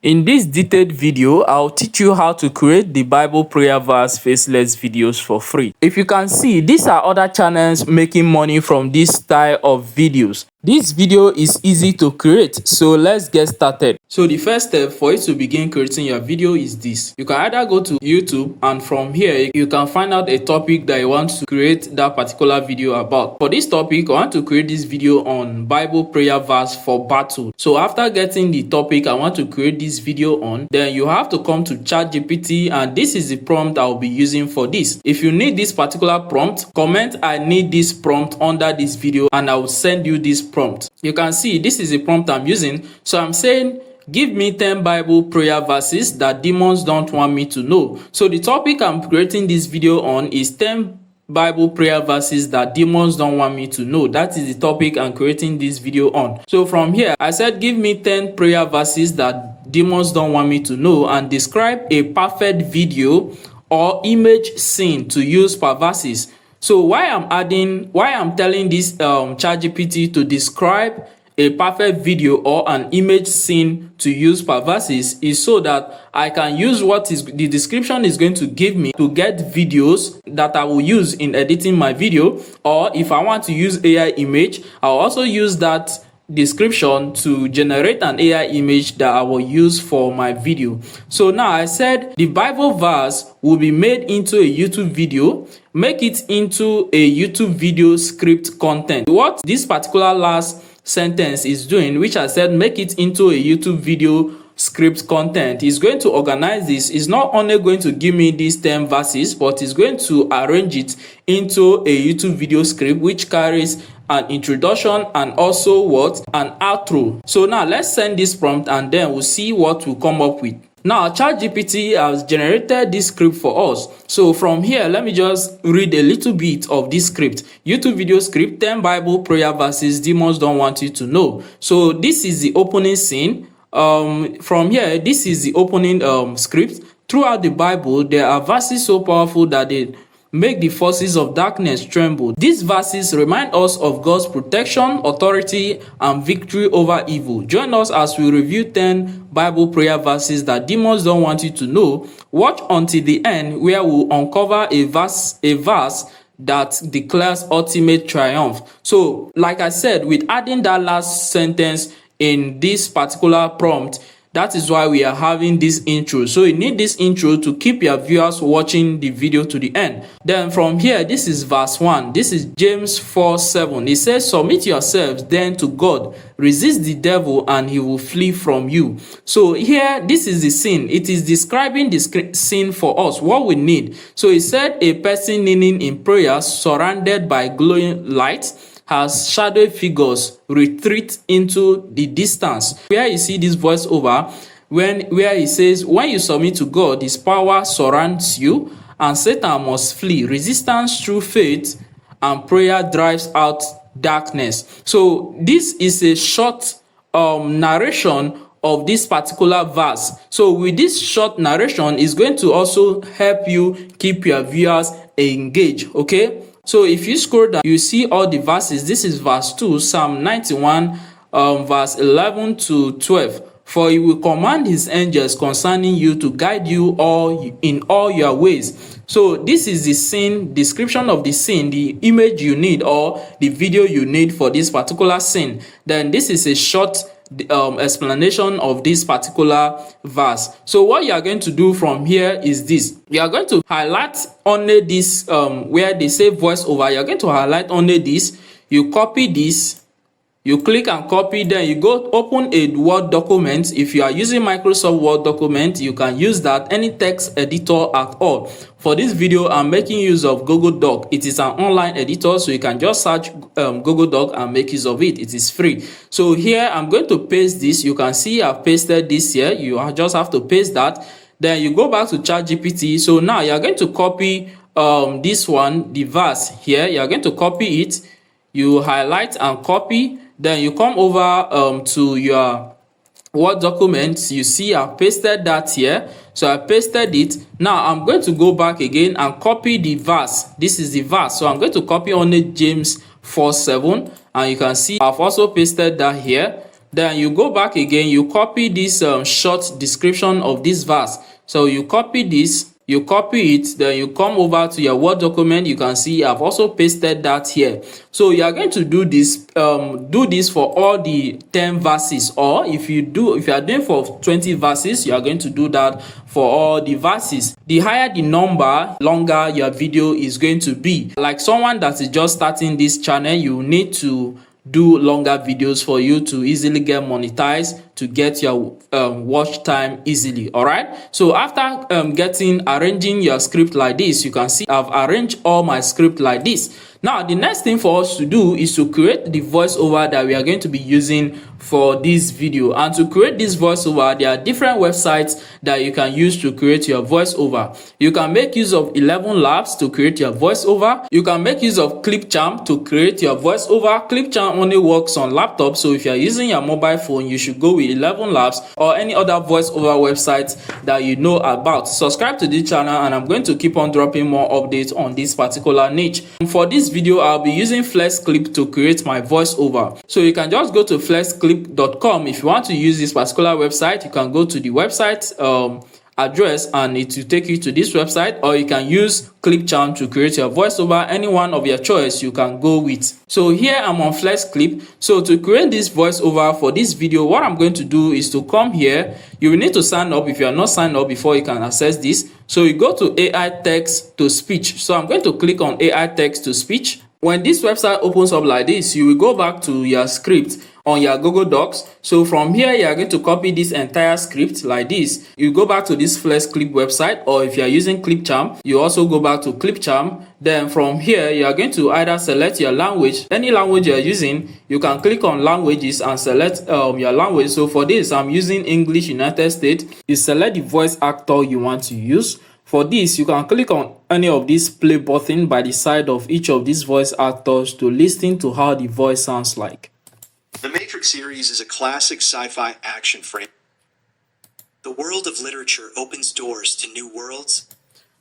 In this detailed video, I'll teach you how to create the Bible prayer verse faceless videos for free. If you can see, these are other channels making money from this style of videos. This video is easy to create, so let's get started. So the first step for you to begin creating your video is this. You can either go to YouTube, and from here you can find out a topic that you want to create that particular video about. For this topic, I want to create this video on Bible prayer verse for battle. So after getting the topic I want to create this video on, then you have to come to ChatGPT, and this is the prompt I'll be using for this. If you need this particular prompt, comment "I need this prompt" under this video and I will send you this prompt. You can see this is the prompt I'm using. So I'm saying, give me 10 Bible prayer verses that demons don't want me to know. So the topic I'm creating this video on is 10 Bible prayer verses that demons don't want me to know. That is the topic I'm creating this video on. So from here, I said give me 10 prayer verses that demons don't want me to know, and describe a perfect video or image scene to use per verses. So why I'm telling this ChatGPT to describe a perfect video or an image scene to use per verses is so that I can use what is the description is going to give me to get videos that I will use in editing my video. Or if I want to use AI image, I'll also use that description to generate an AI image that I will use for my video. So now I said the Bible verse will be made into a YouTube video. Make it into a YouTube video script content. What this particular last sentence is doing, which I said make it into a YouTube video script content, is going to organize this. Is not only going to give me these 10 verses, but is going to arrange it into a YouTube video script which carries an introduction and also an outro. So now let's send this prompt and then we'll see what we'll come up with. Now ChatGPT has generated this script for us. So from here, let me just read a little bit of this script. YouTube video script, 10 Bible prayer verses demons don't want you to know. So this is the opening scene. From here, this is the opening script. Throughout the Bible, there are verses so powerful that they make the forces of darkness tremble. These verses remind us of God's protection, authority, and victory over evil. Join us as we review 10 Bible prayer verses that demons don't want you to know. Watch until the end, where we'll uncover a verse that declares ultimate triumph. So, like I said, with adding that last sentence in this particular prompt, that is why we are having this intro. So you need this intro to keep your viewers watching the video to the end. Then from here, this is verse 1. This is James 4:7. It says, submit yourselves then to God. Resist the devil and he will flee from you. So here, this is the scene. It is describing the scene for us, what we need. So it said a person kneeling in prayer surrounded by glowing light, has shadowy figures retreat into the distance. Where you see this voiceover, where it says, when you submit to God, his power surrounds you and Satan must flee. Resistance through faith and prayer drives out darkness. So this is a short narration of this particular verse. So with this short narration, is going to also help you keep your viewers engaged. Okay, so if you scroll down, you see all the verses. This is verse 2, Psalm 91, verse 11 to 12. For he will command his angels concerning you to guide you in all your ways. So this is the scene, description of the scene, the image you need or the video you need for this particular scene. Then this is a short explanation of this particular verse. So what you are going to do from here is this. You are going to highlight only this where they say voiceover. You are going to highlight only this. You copy this. You click and copy, then you go open a Word document. If you are using Microsoft Word document, you can use that, any text editor at all. For this video, I'm making use of Google Doc. It is an online editor, so you can just search Google Doc and make use of it. It is free. So here, I'm going to paste this. You can see I've pasted this here. You just have to paste that. Then you go back to ChatGPT. So now you're going to copy this one, the verse here. You're going to copy it. You highlight and copy. Then you come over to your Word document. You see I've pasted that here. So I pasted it. Now I'm going to go back again and copy the verse. This is the verse. So I'm going to copy only James 4:7. And you can see I've also pasted that here. Then you go back again, you copy this short description of this verse. So you copy this, you copy it, then you come over to your Word document. You can see I've also pasted that here. So you are going to do this for all the 10 verses, or if you are doing for 20 verses, you are going to do that for all the verses. The higher the number, longer your video is going to be. Like someone that is just starting this channel, you need to do longer videos for you to easily get monetized, to get your watch time easily. All right, so after arranging your script like this, you can see I've arranged all my script like this. Now the next thing for us to do is to create the voiceover that we are going to be using for this video. And to create this voiceover, there are different websites that you can use to create your voiceover. You can make use of 11 Labs to create your voiceover. You can make use of Clipchamp to create your voiceover. Clipchamp only works on laptop, so if you are using your mobile phone, you should go with 11 Labs or any other voiceover website that you know about. Subscribe to this channel, and I'm going to keep on dropping more updates on this particular niche. For this video, I'll be using FlexClip to create my voiceover. So you can just go to flexclip.com. If you want to use this particular website, you can go to the website address and it will take you to this website, or you can use Clipchamp to create your voiceover. Any one of your choice you can go with. So here I'm on FlexClip. So to create this voiceover for this video, what I'm going to do is to come here. You will need to sign up if you are not signed up before you can access this. So you go to AI text to speech. So I'm going to click on AI text to speech. When this website opens up like this, you will go back to your script on your Google Docs. So from here, you are going to copy this entire script like this. You go back to this FlexClip website, or if you are using Clipchamp, you also go back to Clipchamp. Then from here, you are going to either select your language, any language you are using. You can click on languages and select your language. So for this, I'm using English United States. You select the voice actor you want to use. For this, you can click on any of these play button by the side of each of these voice actors to listen to how the voice sounds like. The Matrix series is a classic sci-fi action frame. The world of literature opens doors to new worlds.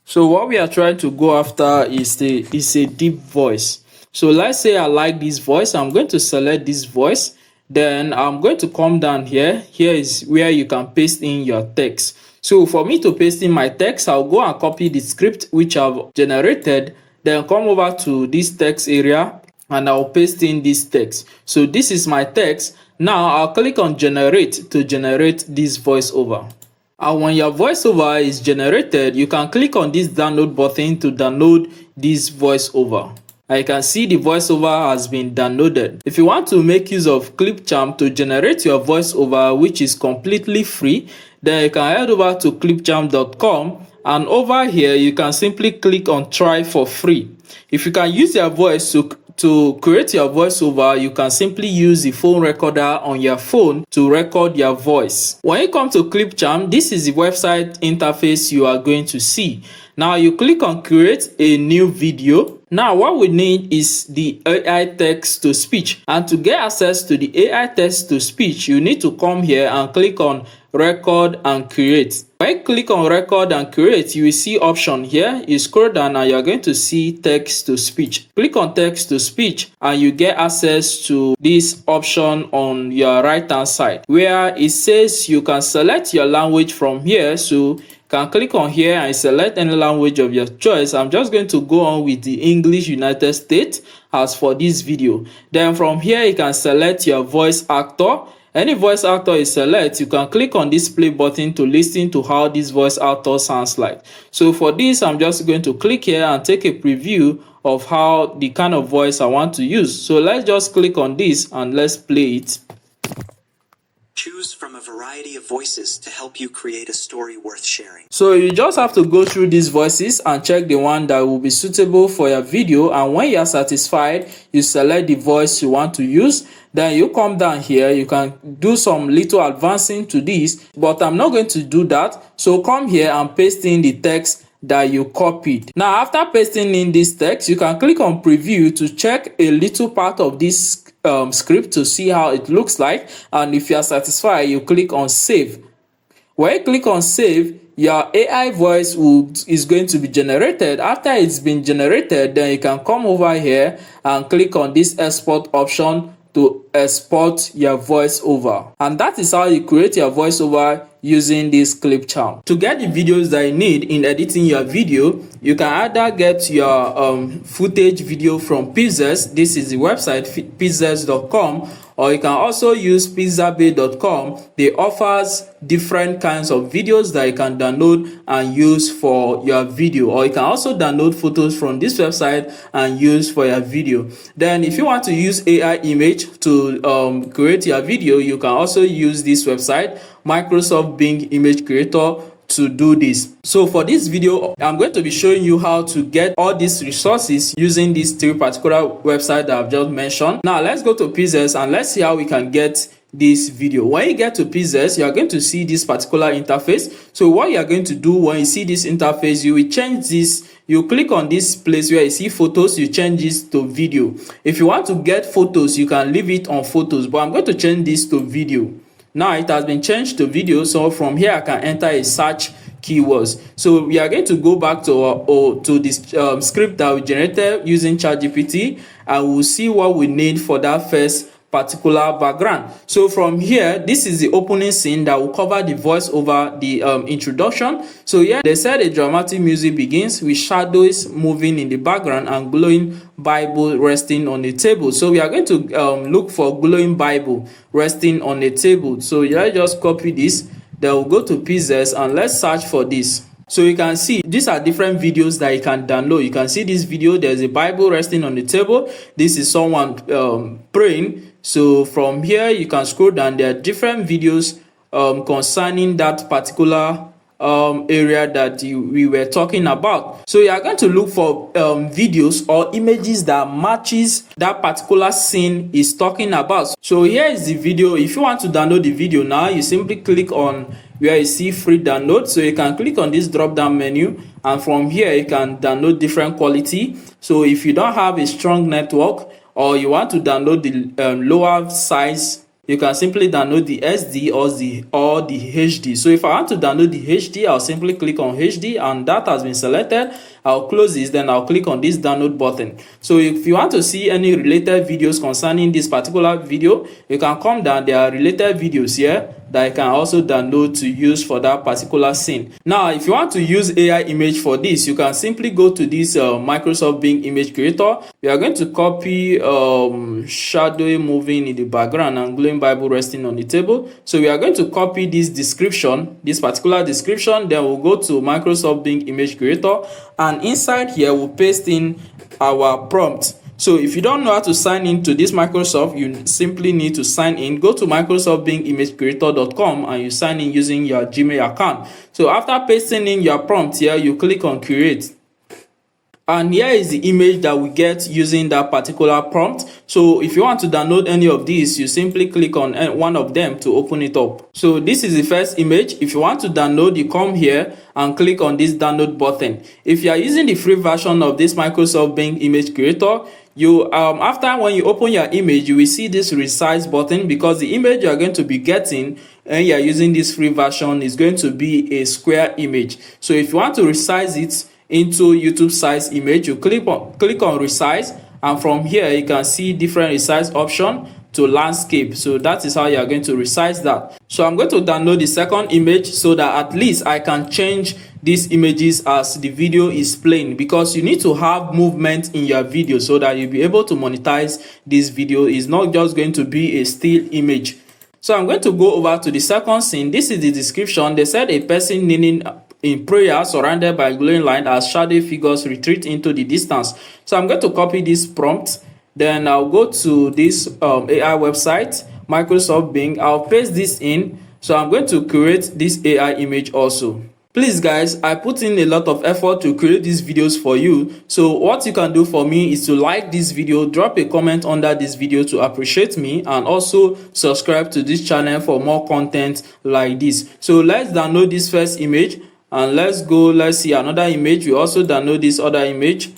So what we are trying to go after is a deep voice. So let's say I like this voice. I'm going to select this voice. Then I'm going to come down here. Here is where you can paste in your text. So for me to paste in my text, I'll go and copy the script which I've generated, then come over to this text area and I'll paste in this text. So this is my text. Now I'll click on generate to generate this voiceover. And when your voiceover is generated, you can click on this download button to download this voiceover. I can see the voiceover has been downloaded. If you want to make use of Clipchamp to generate your voiceover, which is completely free, then you can head over to clipchamp.com, and over here you can simply click on try for free. If you can use your voice to create your voiceover, you can simply use the phone recorder on your phone to record your voice. When you come to Clipchamp, this is the website interface you are going to see. Now you click on create a new video. Now what we need is the AI text to speech, and to get access to the AI text to speech, you need to come here and click on record and create. When you click on record and create, you will see option here. You scroll down and you're going to see text to speech. Click on text to speech and you get access to this option on your right hand side where it says you can select your language from here. So can click on here and select any language of your choice. I'm just going to go on with the English United States as for this video. Then from here you can select your voice actor. Any voice actor you select, you can click on this play button to listen to how this voice actor sounds like. So for this, I'm just going to click here and take a preview of how the kind of voice I want to use. So let's just click on this and let's play it. Choose from a variety of voices to help you create a story worth sharing. So you just have to go through these voices and check the one that will be suitable for your video, and when you are satisfied, you select the voice you want to use. Then you come down here, you can do some little advancing to this, but I'm not going to do that. So come here and paste in the text that you copied. Now after pasting in this text, you can click on preview to check a little part of this script to see how it looks like, and if you are satisfied, you click on save. When you click on save, your AI voice is going to be generated. After it's been generated, then you can come over here and click on this export option to export your voiceover. And that is how you create your voiceover using this clip charm. To get the videos that you need in editing your video, you can either get your footage video from Faceless. This is the website faceless.com, or you can also use pixabay.com. They offers different kinds of videos that you can download and use for your video, or you can also download photos from this website and use for your video. Then if you want to use AI image to create your video, you can also use this website, Microsoft Bing Image Creator, to do this. So for this video, I'm going to be showing you how to get all these resources using these three particular websites that I've just mentioned. Now let's go to Faceless and let's see how we can get this video. When you get to Faceless, you are going to see this particular interface. So what you are going to do when you see this interface, you will change this. You click on this place where you see photos, you change this to video. If you want to get photos, you can leave it on photos, but I'm going to change this to video. Now it has been changed to video, so from here I can enter a search keywords. So we are going to go back to this script that we generated using ChatGPT, and we'll see what we need for that first particular background. So from here, this is the opening scene that will cover the voice over the introduction. So here they said a dramatic music begins with shadows moving in the background and glowing Bible resting on the table. So we are going to look for glowing Bible resting on the table. So let's just copy this, then we'll go to Faceless and let's search for this. So you can see these are different videos that you can download. You can see this video, there's a Bible resting on the table. This is someone praying. So from here you can scroll down, there are different videos concerning that particular area that we were talking about. So you are going to look for videos or images that matches that particular scene is talking about. So here is the video. If you want to download the video now, you simply click on where you see free download. So you can click on this drop down menu, and from here you can download different quality. So if you don't have a strong network, or you want to download the lower size, you can simply download the SD or the HD. So if I want to download the HD, I'll simply click on HD, and that has been selected. I'll close this, then I'll click on this download button. So if you want to see any related videos concerning this particular video, you can come down. There are related videos here that you can also download to use for that particular scene. Now if you want to use AI image for this, you can simply go to this Microsoft Bing Image Creator. We are going to copy shadow moving in the background and glowing Bible resting on the table. So we are going to copy this description, this particular description, then we'll go to Microsoft Bing Image Creator, and inside here we'll paste in our prompt. So if you don't know how to sign into this Microsoft, you simply need to sign in. Go to microsoftbingimagecreator.com and you sign in using your Gmail account. So after pasting in your prompt here, you click on create. And here is the image that we get using that particular prompt. So if you want to download any of these, you simply click on one of them to open it up. So this is the first image. If you want to download, you come here and click on this download button. If you are using the free version of this Microsoft Bing Image Creator, you after when you open your image, you will see this resize button, because the image you are going to be getting and you are using this free version is going to be a square image. So if you want to resize it into YouTube size image, you click on resize, and from here you can see different resize option to landscape. So that is how you are going to resize that. So I'm going to download the second image so that at least I can change these images as the video is playing, because you need to have movement in your video so that you'll be able to monetize this video. It's not just going to be a still image. So I'm going to go over to the second scene. This is the description. They said a person kneeling in prayer surrounded by glowing light as shadow figures retreat into the distance. So I'm going to copy this prompt, then I'll go to this AI website, Microsoft Bing. I'll paste this in. So I'm going to create this AI image also. Please guys, I put in a lot of effort to create these videos for you. So what you can do for me is to like this video, drop a comment under this video to appreciate me, and also subscribe to this channel for more content like this. So let's download this first image, and let's see another image. We also download this other image.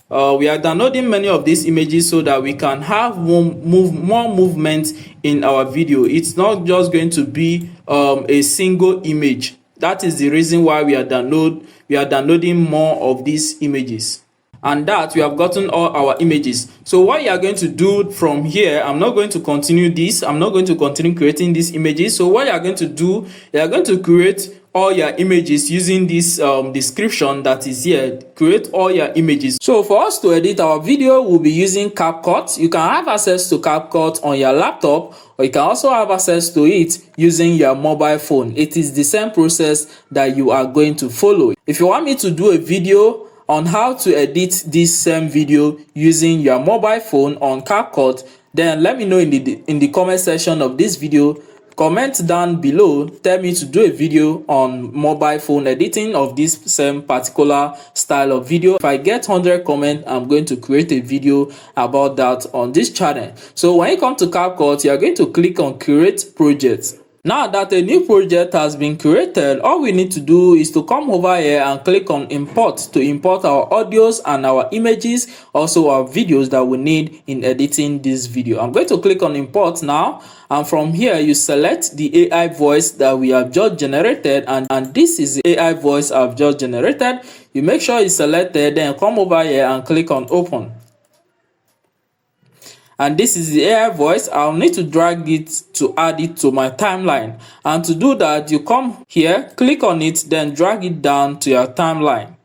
We are downloading many of these images so that we can have more movement in our video. It's not just going to be a single image. That is the reason why we are downloading more of these images. and that we have gotten all our images. So what you are going to do from here, I'm not going to continue this, I'm not going to continue creating these images. So what you are going to do, you are going to create all your images using this description that is here. Create all your images. So for us to edit our video, we'll be using CapCut. You can have access to CapCut on your laptop, or you can also have access to it using your mobile phone. It is the same process that you are going to follow. If you want me to do a video on how to edit this same video using your mobile phone on CapCut, then let me know in the comment section of this video. Comment down below, tell me to do a video on mobile phone editing of this same particular style of video. If I get 100 comments, I'm going to create a video about that on this channel. So when you come to CapCut, you are going to click on create project. Now that a new project has been created, all we need to do is to come over here and click on import to import our audios and our images, also our videos that we need in editing this video. I'm going to click on import now, and from here you select the AI voice that we have just generated, and this is the AI voice I've just generated. You make sure it's selected, then come over here and click on open. And this is the AI voice. I'll need to drag it to add it to my timeline. And to do that, you come here, click on it, then drag it down to your timeline.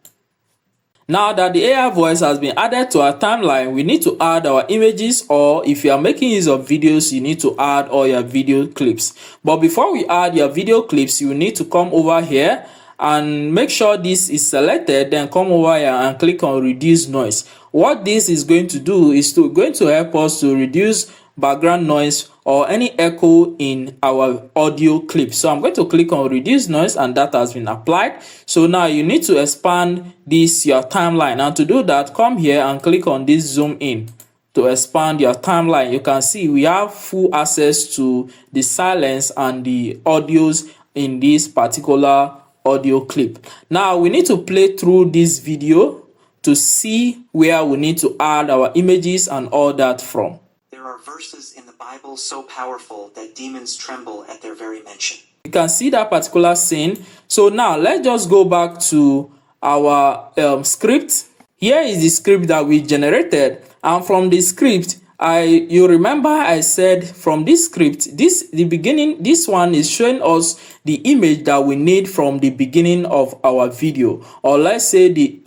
Now that the AI voice has been added to our timeline, we need to add our images, or if you are making use of videos, you need to add all your video clips. But before we add your video clips, you need to come over here and make sure this is selected, then come over here and click on reduce noise. What this is going to do is going to help us to reduce background noise or any echo in our audio clip. So I'm going to click on reduce noise, and that has been applied. So now you need to expand this your timeline, and to do that, come here and click on this zoom in to expand your timeline. You can see we have full access to the silence and the audios in this particular audio clip. Now we need to play through this video to see where we need to add our images and all that from. There are verses in the Bible so powerful that demons tremble at their very mention. You can see that particular scene. So now let's just go back to our script. Here is the script that we generated, and from the script, you remember I said from this script, this one is showing us the image that we need from the beginning of our video, or let's say the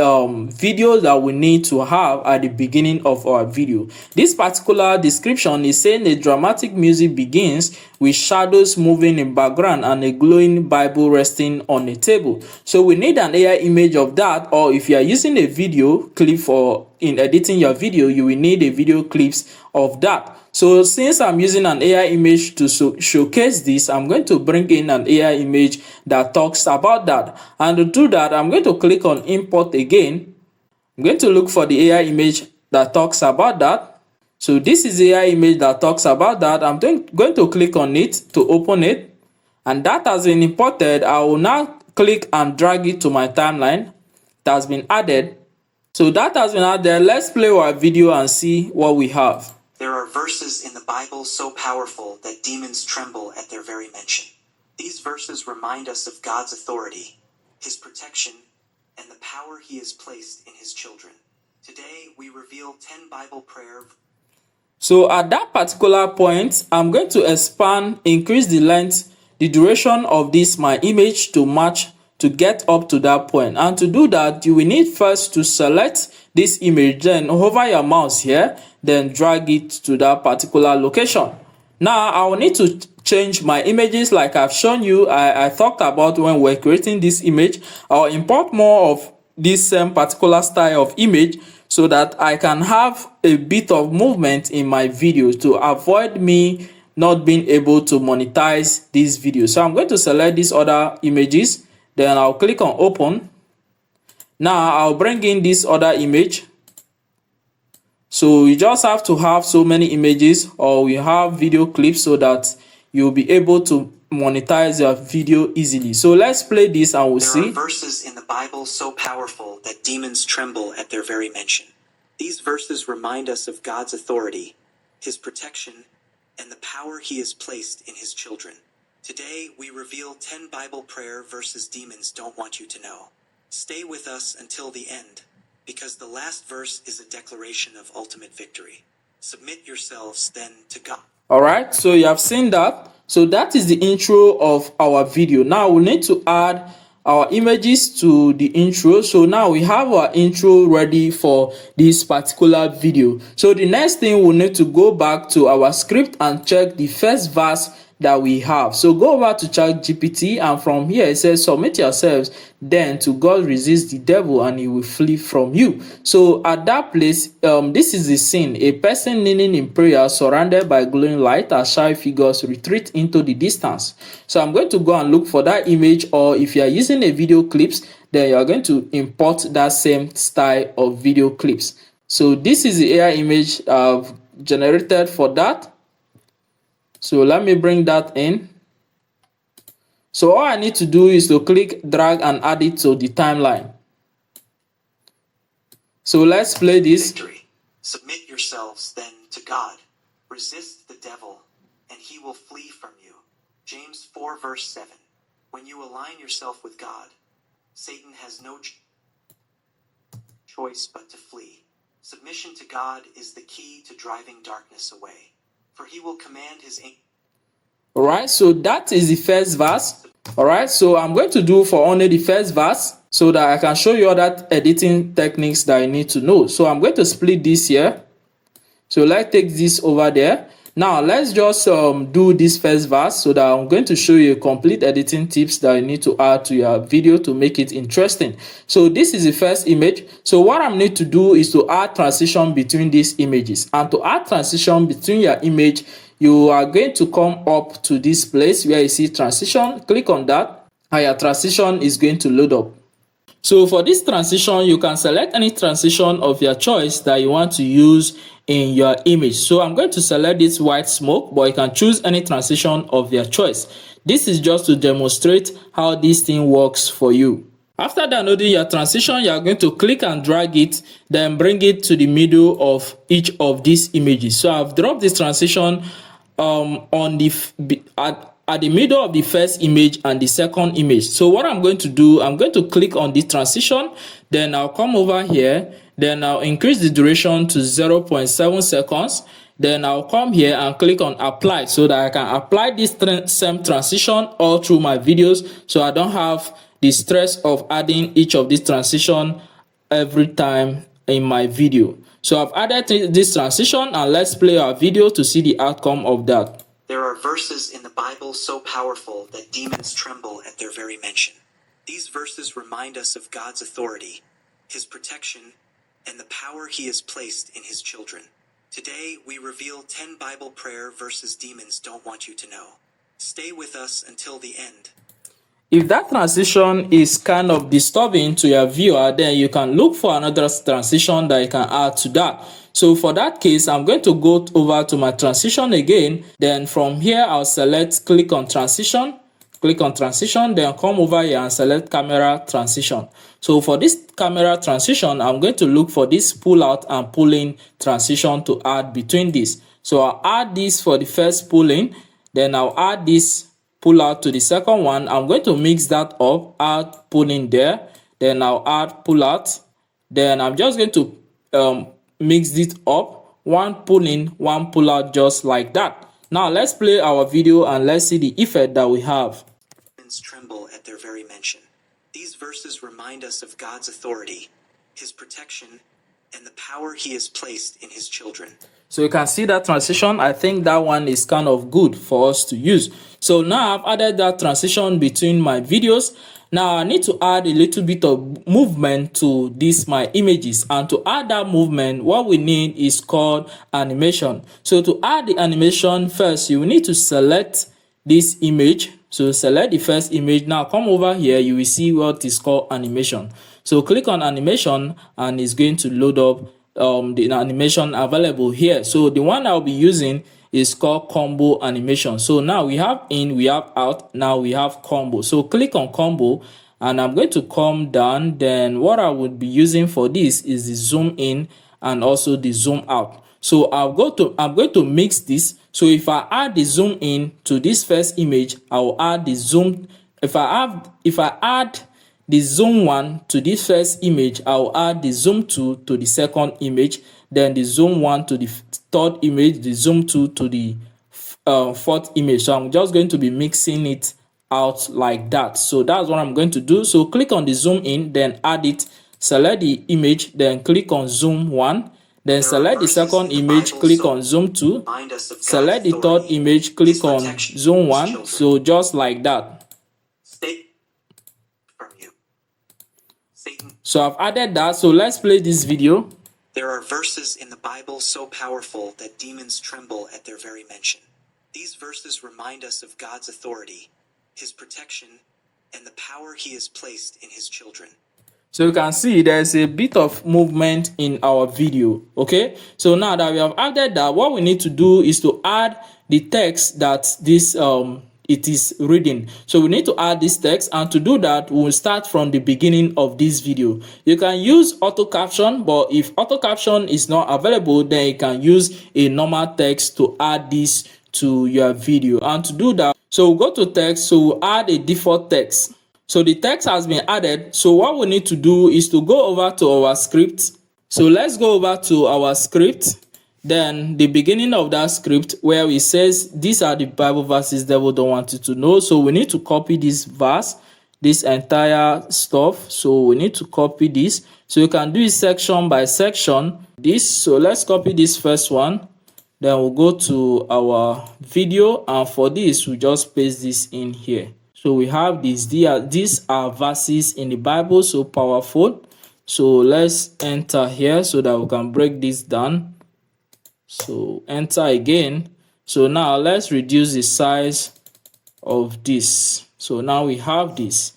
video that we need to have at the beginning of our video. This particular description is saying a dramatic music begins with shadows moving in background and a glowing Bible resting on a table. So we need an AI image of that, or if you are using a video clip in editing your video, you will need a video clips of that. So since I'm using an AI image to showcase this, I'm going to bring in an AI image that talks about that. And to do that, I'm going to click on import again. I'm going to look for the AI image that talks about that. So this is the AI image that talks about that. I'm going to click on it to open it, and that has been imported. I will now click and drag it to my timeline. That has been added. So that has been added. Let's play our video and see what we have. There are verses in the Bible so powerful that demons tremble at their very mention. These verses remind us of God's authority, His protection, and the power He has placed in His children. Today, we reveal 10 Bible prayer. So at that particular point, I'm going to increase the length, the duration of my image to match, to get up to that point. And to do that, you will need first to select this image, then hover your mouse here, then drag it to that particular location. Now I will need to change my images like I've shown you. I talked about when we're creating this image. I'll import more of this same particular style of image so that I can have a bit of movement in my video to avoid me not being able to monetize this video. So I'm going to select these other images, then I'll click on open. Now I'll bring in this other image. So you just have to have so many images, or we have video clips, so that you'll be able to monetize your video easily. So let's play this and we'll see. There are verses in the Bible so powerful that demons tremble at their very mention. These verses remind us of God's authority, His protection, and the power He has placed in His children. Today, we reveal 10 Bible prayer verses demons don't want you to know. Stay with us until the end, because the last verse is a declaration of ultimate victory. Submit yourselves then to God. All right, so you have seen that. So that is the intro of our video. Now we need to add our images to the intro. So now we have our intro ready for this particular video. So the next thing, we need to go back to our script and check the first verse that we have. So go over to ChatGPT, and from here it says, submit yourselves then to God, resist the devil and he will flee from you. So at that place, this is the scene: a person kneeling in prayer surrounded by glowing light as shy figures retreat into the distance. So I'm going to go and look for that image, or if you are using a video clips, then you are going to import that same style of video clips. So this is the AI image I've generated for that. So let me bring that in. So all I need to do is to click, drag, and add it to the timeline. So let's play this. Victory. Submit yourselves then to God. Resist the devil, and he will flee from you. James 4 verse 7. When you align yourself with God, Satan has no choice but to flee. Submission to God is the key to driving darkness away, for he will command his angels. Alright, so that is the first verse. Alright, so I'm going to do for only the first verse so that I can show you other editing techniques that you need to know. So I'm going to split this here. So let's take this over there. Now let's just do this first verse, so that I'm going to show you complete editing tips that you need to add to your video to make it interesting. So this is the first image. So what I need to do is to add transition between these images. And to add transition between your image, you are going to come up to this place where you see transition, click on that, and your transition is going to load up. So for this transition, you can select any transition of your choice that you want to use in your image. So I'm going to select this white smoke, but you can choose any transition of your choice. This is just to demonstrate how this thing works for you. After downloading your transition, you are going to click and drag it, then bring it to the middle of each of these images. So I've dropped this transition on the at the middle of the first image and the second image. So what I'm going to do, I'm going to click on the transition, then I'll come over here, then I'll increase the duration to 0.7 seconds. Then I'll come here and click on apply, so that I can apply this same transition all through my videos, so I don't have the stress of adding each of these transition every time in my video. So I've added this transition, and let's play our video to see the outcome of that. There are verses in the Bible so powerful that demons tremble at their very mention. These verses remind us of God's authority, his protection, and the power he has placed in his children. Today, we reveal 10 Bible prayer verses demons don't want you to know. Stay with us until the end. If that transition is kind of disturbing to your viewer, then you can look for another transition that you can add to that. So for that case, I'm going to go over to my transition again. Then from here, I'll select, click on transition, then come over here and select camera transition. So for this camera transition, I'm going to look for this pull out and pull in transition to add between this. So I'll add this for the first pull in, then I'll add this pull out to the second one. I'm going to mix that up, add pull in there, then I'll add pull out. Then I'm just going to mix it up, one pull in, one pull out, just like that. Now let's play our video and let's see the effect that we have. Demons tremble at their very mention. These verses remind us of God's authority, his protection, and the power he has placed in his children. So you can see that transition. I think that one is kind of good for us to use. So now I've added that transition between my videos. Now I need to add a little bit of movement to these my images, and to add that movement, what we need is called animation. So to add the animation, first you need to select this image. So select the first image. Now come over here, you will see what is called animation. So click on animation and it's going to load up the animation available here. So the one I'll be using is called combo animation. So now we have in, we have out, now we have combo. So click on combo and I'm going to come down. Then what I would be using for this is the zoom in and also the zoom out. So I'm going to mix this. So if I add the zoom in to this first image, I will add the zoom. If I add the zoom 1 to this first image, I'll add the zoom 2 to the second image, then the zoom 1 to the third image, the zoom 2 to the fourth image. So I'm just going to be mixing it out like that. So that's what I'm going to do. So click on the zoom in, then add it, select the image, then click on zoom 1, then select the second image, click on zoom 2, select the third image, click on zoom 1. So just like that. So I've added that. So let's play this video. There are verses in the Bible so powerful that demons tremble at their very mention. These verses remind us of God's authority, His protection, and the power He has placed in His children. So you can see there's a bit of movement in our video. Okay, so now that we have added that, what we need to do is to add the text that this it is reading. So we need to add this text, and to do that we'll start from the beginning of this video. You can use auto caption, but if auto caption is not available, then you can use a normal text to add this to your video. And to do that, so we'll go to text, so we'll add a default text. So the text has been added. So what we need to do is to go over to our script. So let's go over to our script, then the beginning of that script where it says these are the Bible verses devil don't want you to know. So we need to copy this verse, this entire stuff. So we need to copy this. So you can do it section by section. So let's copy this first one, then we'll go to our video, and for this we just paste this in here. So we have these are verses in the Bible, so powerful. So let's enter here so that we can break this down. So enter again. So now let's reduce the size of this. So now we have this,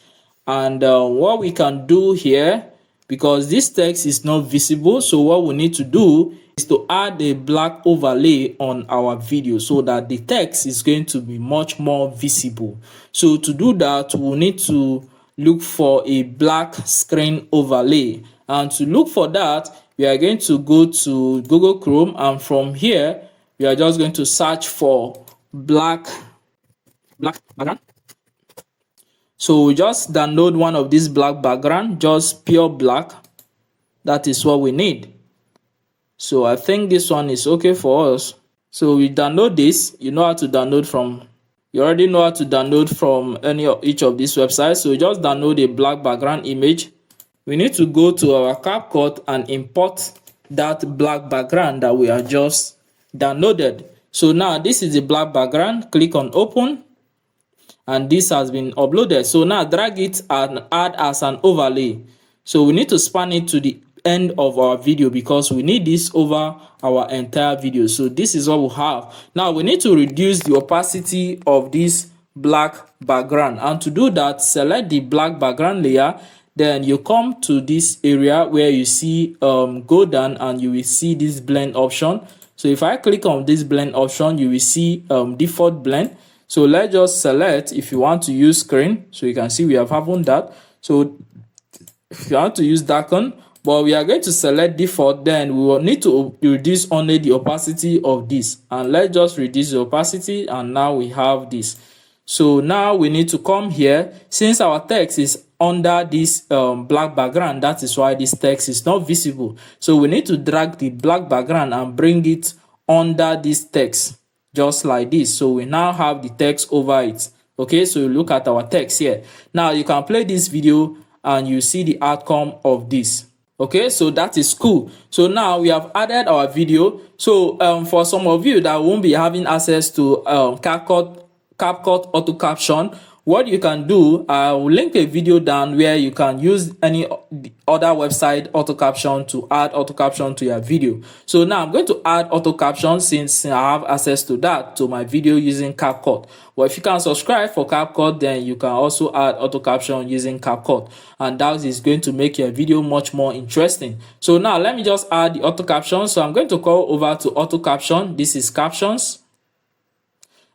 and what we can do here, because this text is not visible, so what we need to do is to add a black overlay on our video so that the text is going to be much more visible. So to do that, we'll need to look for a black screen overlay, and to look for that, we are going to go to Google Chrome, and from here we are just going to search for black background. So we just download one of these black background, just pure black. That is what we need. So I think this one is okay for us. So we download this. You know how to download from, you already know how to download from each of these websites. So we just download a black background image. We need to go to our CapCut and import that black background that we have just downloaded. So now this is the black background. Click on open, and this has been uploaded. So now drag it and add as an overlay. So we need to span it to the end of our video because we need this over our entire video. So this is what we have. Now we need to reduce the opacity of this black background, and to do that, select the black background layer, then you come to this area where you see go down, and you will see this blend option. So if I click on this blend option, you will see default blend. So let's just select if you want to use screen. So you can see we have happened that. So if you want to use darken, but we are going to select default, then we will need to reduce only the opacity of this, and let's just reduce the opacity, and now we have this. So now we need to come here. Since our text is under this black background, that is why this text is not visible. So we need to drag the black background and bring it under this text, just like this. So we now have the text over it. Okay, so look at our text here. Now you can play this video and you see the outcome of this. Okay, so that is cool. So now we have added our video. So for some of you that won't be having access to CapCut auto caption, what you can do, I will link a video down where you can use any other website auto caption to add auto caption to your video. So now I'm going to add auto caption since I have access to that to my video using CapCut. But if you can subscribe for CapCut, then you can also add auto caption using CapCut, and that is going to make your video much more interesting. So now let me just add the auto caption. So I'm going to go over to auto caption. This is captions.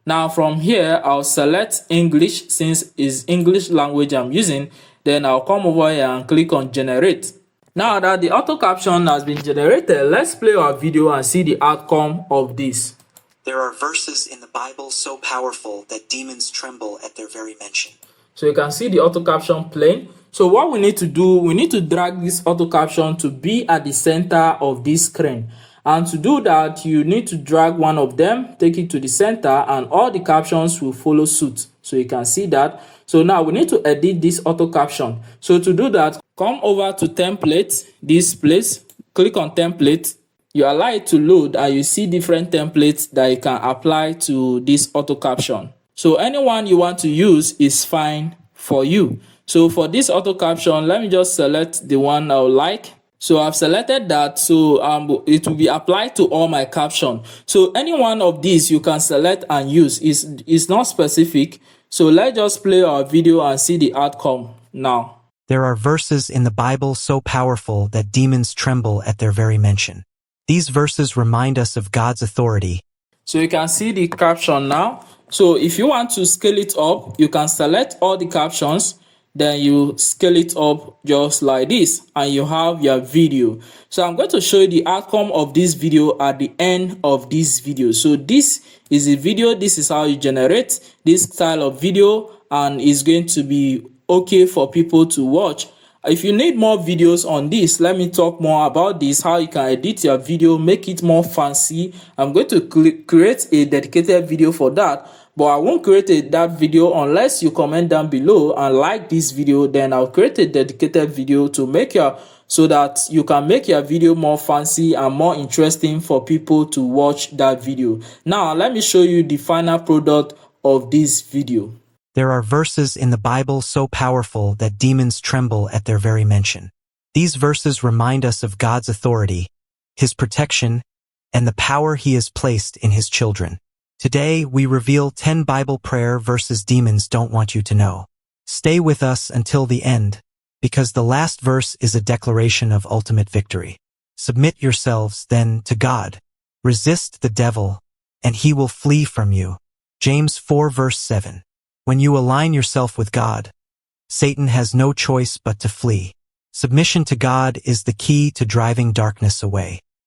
Now from here, I'll select English since it's English language I'm using. Then I'll come over here and click on generate. Now that the auto caption has been generated, let's play our video and see the outcome of this. There are verses in the Bible so powerful that demons tremble at their very mention. So you can see the auto caption playing. So what we need to do, we need to drag this auto caption to be at the center of this screen. And to do that, you need to drag one of them, take it to the center, and all the captions will follow suit. So you can see that. So now we need to edit this auto caption. So to do that, come over to template, this place, click on template. You allow it to load and you see different templates that you can apply to this auto caption. So anyone you want to use is fine for you. So for this auto caption, let me just select the one I would like. So I've selected that, so it will be applied to all my caption. So any one of these you can select and use. Is not specific. So let's just play our video and see the outcome now. There are verses in the Bible so powerful that demons tremble at their very mention. These verses remind us of God's authority. So you can see the caption now. So if you want to scale it up, you can select all the captions, then you scale it up just like this, and you have your video. So I'm going to show you the outcome of this video at the end of this video. So this is the video. This is how you generate this style of video, and it's going to be okay for people to watch. If you need more videos on this, let me talk more about this, how you can edit your video, make it more fancy. I'm going to create a dedicated video for that, but I won't create that video unless you comment down below and like this video. Then I'll create a dedicated video to make so that you can make your video more fancy and more interesting for people to watch that video. Now let me show you the final product of this video. There are verses in the Bible so powerful that demons tremble at their very mention. These verses remind us of God's authority, His protection, and the power He has placed in His children. Today, we reveal 10 Bible prayer verses demons don't want you to know. Stay with us until the end, because the last verse is a declaration of ultimate victory. Submit yourselves, then, to God. Resist the devil, and he will flee from you. James 4 verse 7. When you align yourself with God, Satan has no choice but to flee. Submission to God is the key to driving darkness away.